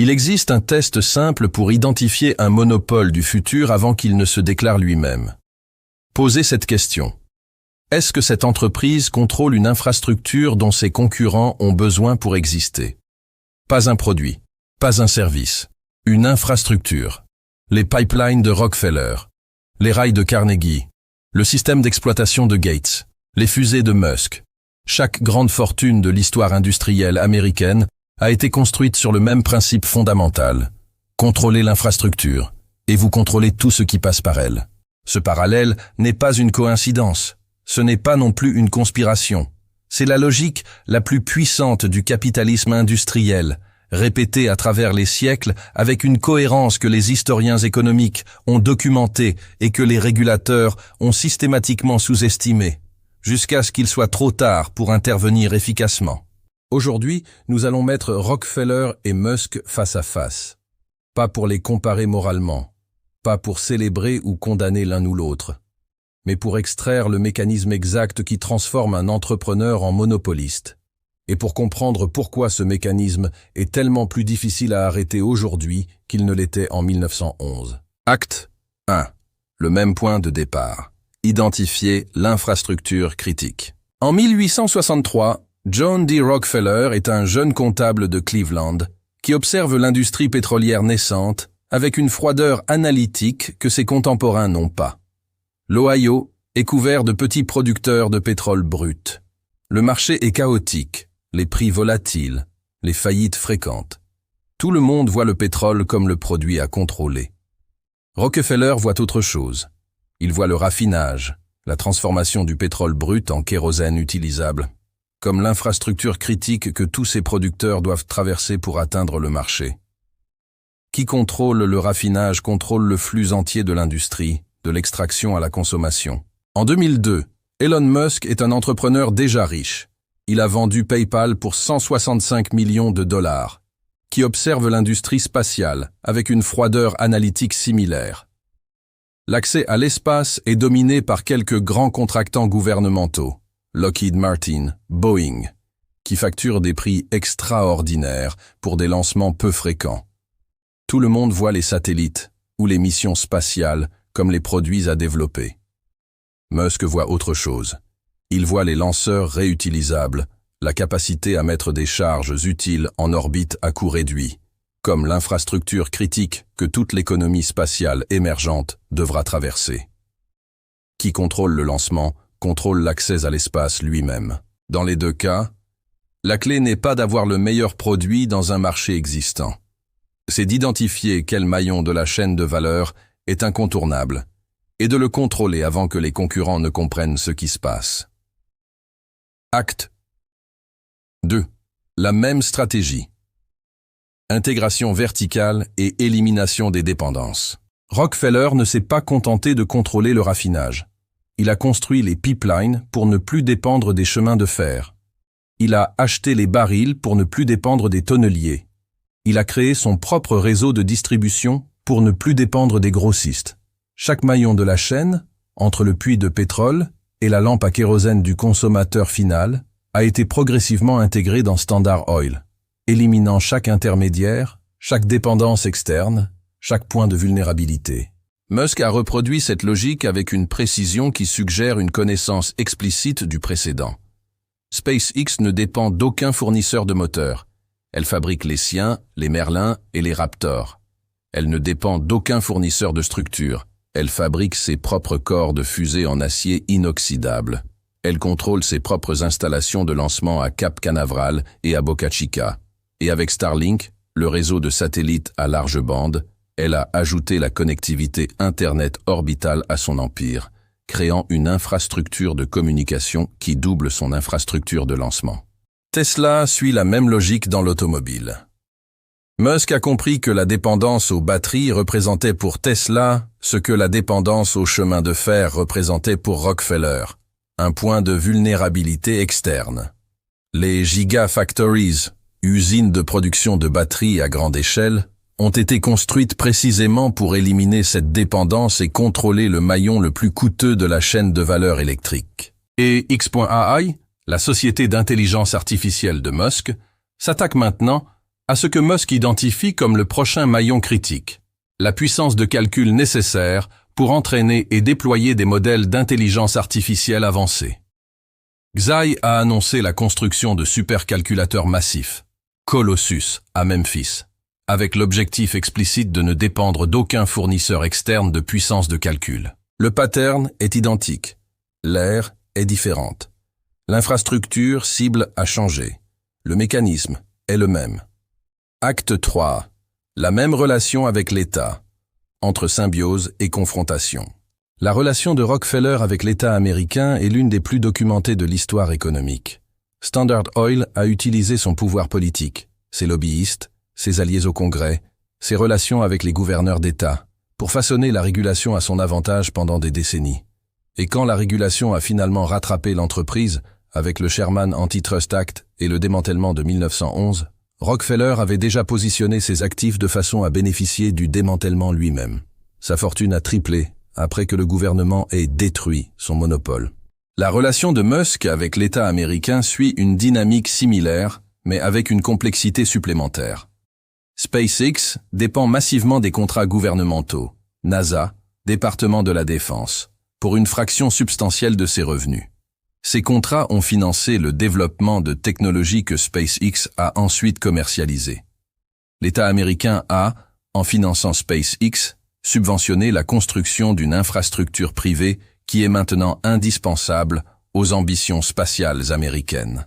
Il existe un test simple pour identifier un monopole du futur avant qu'il ne se déclare lui-même. Posez cette question. Est-ce que cette entreprise contrôle une infrastructure dont ses concurrents ont besoin pour exister? Pas un produit, pas un service, une infrastructure. Les pipelines de Rockefeller, les rails de Carnegie, le système d'exploitation de Gates, les fusées de Musk. Chaque grande fortune de l'histoire industrielle américaine a été construite sur le même principe fondamental. Contrôlez l'infrastructure, et vous contrôlez tout ce qui passe par elle. Ce parallèle n'est pas une coïncidence. Ce n'est pas non plus une conspiration. C'est la logique la plus puissante du capitalisme industriel, répétée à travers les siècles avec une cohérence que les historiens économiques ont documentée et que les régulateurs ont systématiquement sous-estimée, jusqu'à ce qu'il soit trop tard pour intervenir efficacement. Aujourd'hui, nous allons mettre Rockefeller et Musk face à face. Pas pour les comparer moralement, pas pour célébrer ou condamner l'un ou l'autre, mais pour extraire le mécanisme exact qui transforme un entrepreneur en monopoliste, et pour comprendre pourquoi ce mécanisme est tellement plus difficile à arrêter aujourd'hui qu'il ne l'était en 1911. Acte 1. Le même point de départ. Identifier l'infrastructure critique. En 1863, John D. Rockefeller est un jeune comptable de Cleveland qui observe l'industrie pétrolière naissante avec une froideur analytique que ses contemporains n'ont pas. L'Ohio est couvert de petits producteurs de pétrole brut. Le marché est chaotique, les prix volatiles, les faillites fréquentes. Tout le monde voit le pétrole comme le produit à contrôler. Rockefeller voit autre chose. Il voit le raffinage, la transformation du pétrole brut en kérosène utilisable, comme l'infrastructure critique que tous ces producteurs doivent traverser pour atteindre le marché. Qui contrôle le raffinage contrôle le flux entier de l'industrie, de l'extraction à la consommation. En 2002, Elon Musk est un entrepreneur déjà riche. Il a vendu PayPal pour 165 millions de dollars, qui observe l'industrie spatiale avec une froideur analytique similaire. L'accès à l'espace est dominé par quelques grands contractants gouvernementaux, Lockheed Martin, Boeing, qui facturent des prix extraordinaires pour des lancements peu fréquents. Tout le monde voit les satellites ou les missions spatiales comme les produits à développer. Musk voit autre chose. Il voit les lanceurs réutilisables, la capacité à mettre des charges utiles en orbite à coût réduit, comme l'infrastructure critique que toute l'économie spatiale émergente devra traverser. Qui contrôle le lancement contrôle l'accès à l'espace lui-même. Dans les deux cas, la clé n'est pas d'avoir le meilleur produit dans un marché existant. C'est d'identifier quel maillon de la chaîne de valeur est incontournable et de le contrôler avant que les concurrents ne comprennent ce qui se passe. Acte 2. La même stratégie. Intégration verticale et élimination des dépendances. Rockefeller ne s'est pas contenté de contrôler le raffinage. Il a construit les pipelines pour ne plus dépendre des chemins de fer. Il a acheté les barils pour ne plus dépendre des tonneliers. Il a créé son propre réseau de distribution pour ne plus dépendre des grossistes. Chaque maillon de la chaîne, entre le puits de pétrole et la lampe à kérosène du consommateur final, a été progressivement intégré dans Standard Oil, éliminant chaque intermédiaire, chaque dépendance externe, chaque point de vulnérabilité. Musk a reproduit cette logique avec une précision qui suggère une connaissance explicite du précédent. SpaceX ne dépend d'aucun fournisseur de moteurs. Elle fabrique les siens, les Merlin et les Raptor. Elle ne dépend d'aucun fournisseur de structures. Elle fabrique ses propres corps de fusée en acier inoxydable. Elle contrôle ses propres installations de lancement à Cap Canaveral et à Boca Chica. Et avec Starlink, le réseau de satellites à large bande, elle a ajouté la connectivité Internet orbitale à son empire, créant une infrastructure de communication qui double son infrastructure de lancement. Tesla suit la même logique dans l'automobile. Musk a compris que la dépendance aux batteries représentait pour Tesla ce que la dépendance aux chemins de fer représentait pour Rockefeller, un point de vulnérabilité externe. Les gigafactories, usines de production de batteries à grande échelle, ont été construites précisément pour éliminer cette dépendance et contrôler le maillon le plus coûteux de la chaîne de valeur électrique. Et X.AI, la société d'intelligence artificielle de Musk, s'attaque maintenant à ce que Musk identifie comme le prochain maillon critique, la puissance de calcul nécessaire pour entraîner et déployer des modèles d'intelligence artificielle avancés. Xai a annoncé la construction de supercalculateurs massifs, Colossus, à Memphis, avec l'objectif explicite de ne dépendre d'aucun fournisseur externe de puissance de calcul. Le pattern est identique, l'ère est différente. L'infrastructure cible a changé, le mécanisme est le même. Acte 3. La même relation avec l'État, entre symbiose et confrontation. La relation de Rockefeller avec l'État américain est l'une des plus documentées de l'histoire économique. Standard Oil a utilisé son pouvoir politique, ses lobbyistes, ses alliés au Congrès, ses relations avec les gouverneurs d'État, pour façonner la régulation à son avantage pendant des décennies. Et quand la régulation a finalement rattrapé l'entreprise, avec le Sherman Antitrust Act et le démantèlement de 1911, Rockefeller avait déjà positionné ses actifs de façon à bénéficier du démantèlement lui-même. Sa fortune a triplé après que le gouvernement ait détruit son monopole. La relation de Musk avec l'État américain suit une dynamique similaire, mais avec une complexité supplémentaire. SpaceX dépend massivement des contrats gouvernementaux, NASA, département de la Défense, pour une fraction substantielle de ses revenus. Ces contrats ont financé le développement de technologies que SpaceX a ensuite commercialisées. L'État américain a, en finançant SpaceX, subventionné la construction d'une infrastructure privée qui est maintenant indispensable aux ambitions spatiales américaines.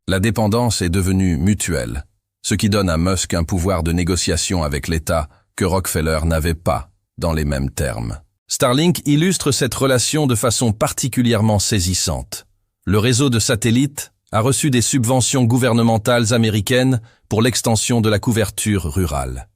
La dépendance est devenue mutuelle, ce qui donne à Musk un pouvoir de négociation avec l'État que Rockefeller n'avait pas dans les mêmes termes. Starlink illustre cette relation de façon particulièrement saisissante. Le réseau de satellites a reçu des subventions gouvernementales américaines pour l'extension de la couverture rurale.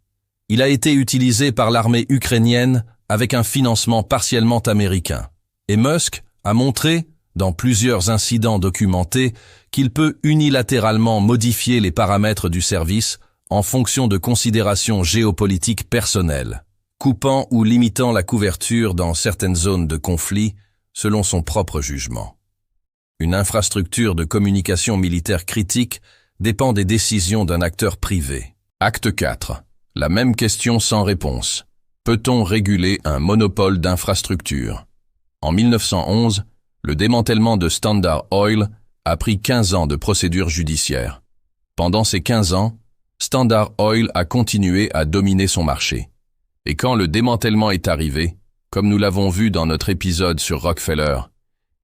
Il a été utilisé par l'armée ukrainienne avec un financement partiellement américain. Et Musk a montré, dans plusieurs incidents documentés, qu'il peut unilatéralement modifier les paramètres du service en fonction de considérations géopolitiques personnelles, coupant ou limitant la couverture dans certaines zones de conflit selon son propre jugement. Une infrastructure de communication militaire critique dépend des décisions d'un acteur privé. Acte 4. La même question sans réponse. Peut-on réguler un monopole d'infrastructure? En 1911, le démantèlement de Standard Oil a pris 15 ans de procédure judiciaire. Pendant ces 15 ans, Standard Oil a continué à dominer son marché. Et quand le démantèlement est arrivé, comme nous l'avons vu dans notre épisode sur Rockefeller,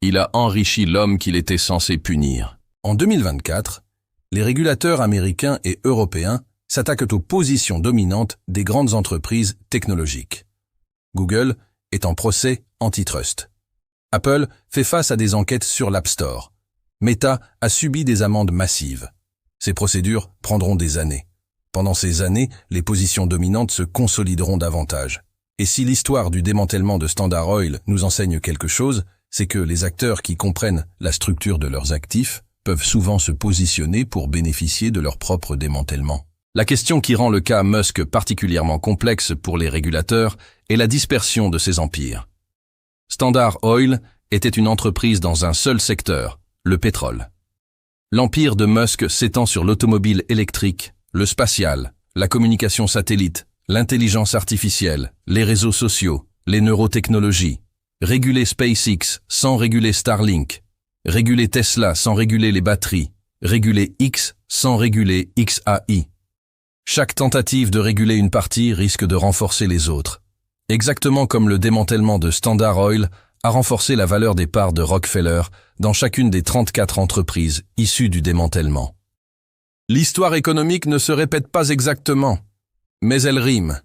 il a enrichi l'homme qu'il était censé punir. En 2024, les régulateurs américains et européens s'attaquent aux positions dominantes des grandes entreprises technologiques. Google est en procès antitrust. Apple fait face à des enquêtes sur l'App Store. Meta a subi des amendes massives. Ces procédures prendront des années. Pendant ces années, les positions dominantes se consolideront davantage. Et si l'histoire du démantèlement de Standard Oil nous enseigne quelque chose, c'est que les acteurs qui comprennent la structure de leurs actifs peuvent souvent se positionner pour bénéficier de leur propre démantèlement. La question qui rend le cas Musk particulièrement complexe pour les régulateurs est la dispersion de ces empires. Standard Oil était une entreprise dans un seul secteur, le pétrole. L'empire de Musk s'étend sur l'automobile électrique, le spatial, la communication satellite, l'intelligence artificielle, les réseaux sociaux, les neurotechnologies. Réguler SpaceX sans réguler Starlink. Réguler Tesla sans réguler les batteries. Réguler X sans réguler XAI. Chaque tentative de réguler une partie risque de renforcer les autres. Exactement comme le démantèlement de Standard Oil a renforcé la valeur des parts de Rockefeller dans chacune des 34 entreprises issues du démantèlement. L'histoire économique ne se répète pas exactement, mais elle rime.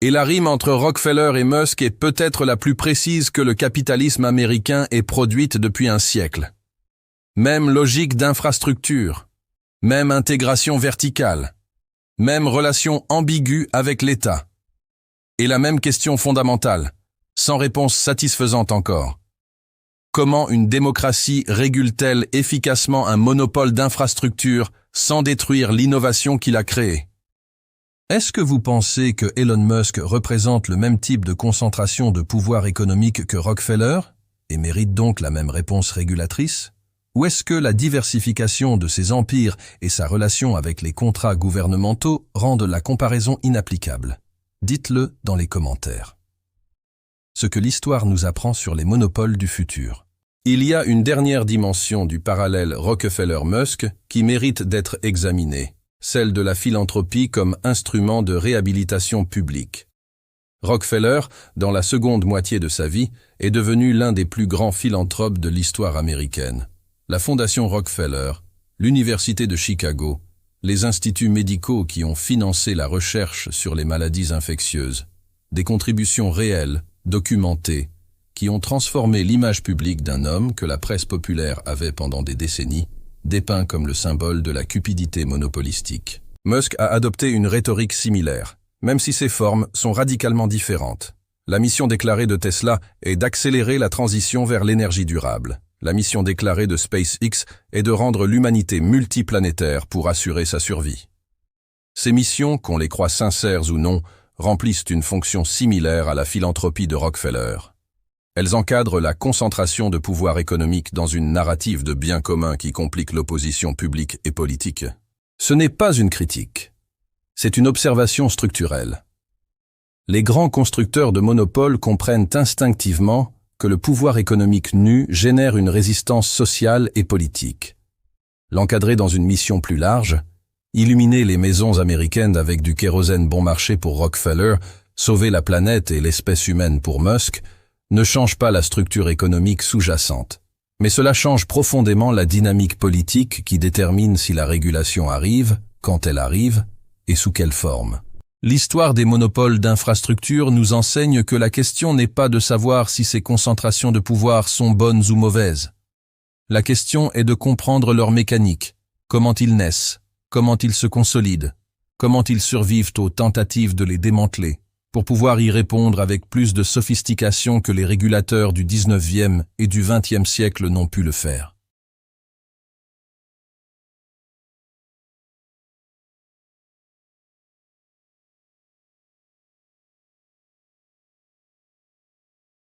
Et la rime entre Rockefeller et Musk est peut-être la plus précise que le capitalisme américain ait produite depuis un siècle. Même logique d'infrastructure, même intégration verticale, même relation ambiguë avec l'État. Et la même question fondamentale, sans réponse satisfaisante encore. Comment une démocratie régule-t-elle efficacement un monopole d'infrastructure sans détruire l'innovation qu'il a créée? Est-ce que vous pensez que Elon Musk représente le même type de concentration de pouvoir économique que Rockefeller et mérite donc la même réponse régulatrice? Ou est-ce que la diversification de ces empires et sa relation avec les contrats gouvernementaux rendent la comparaison inapplicable? Dites-le dans les commentaires. Ce que l'histoire nous apprend sur les monopoles du futur. Il y a une dernière dimension du parallèle Rockefeller-Musk qui mérite d'être examinée, celle de la philanthropie comme instrument de réhabilitation publique. Rockefeller, dans la seconde moitié de sa vie, est devenu l'un des plus grands philanthropes de l'histoire américaine. La Fondation Rockefeller, l'Université de Chicago, les instituts médicaux qui ont financé la recherche sur les maladies infectieuses, des contributions réelles, documentées, qui ont transformé l'image publique d'un homme que la presse populaire avait pendant des décennies, dépeint comme le symbole de la cupidité monopolistique. Musk a adopté une rhétorique similaire, même si ses formes sont radicalement différentes. La mission déclarée de Tesla est d'accélérer la transition vers l'énergie durable. La mission déclarée de SpaceX est de rendre l'humanité multiplanétaire pour assurer sa survie. Ces missions, qu'on les croit sincères ou non, remplissent une fonction similaire à la philanthropie de Rockefeller. Elles encadrent la concentration de pouvoir économique dans une narrative de bien commun qui complique l'opposition publique et politique. Ce n'est pas une critique. C'est une observation structurelle. Les grands constructeurs de monopoles comprennent instinctivement que le pouvoir économique nu génère une résistance sociale et politique. L'encadrer dans une mission plus large, illuminer les maisons américaines avec du kérosène bon marché pour Rockefeller, sauver la planète et l'espèce humaine pour Musk, ne change pas la structure économique sous-jacente. Mais cela change profondément la dynamique politique qui détermine si la régulation arrive, quand elle arrive, et sous quelle forme. L'histoire des monopoles d'infrastructures nous enseigne que la question n'est pas de savoir si ces concentrations de pouvoir sont bonnes ou mauvaises. La question est de comprendre leur mécanique, comment ils naissent, comment ils se consolident, comment ils survivent aux tentatives de les démanteler, pour pouvoir y répondre avec plus de sophistication que les régulateurs du 19e et du 20e siècle n'ont pu le faire.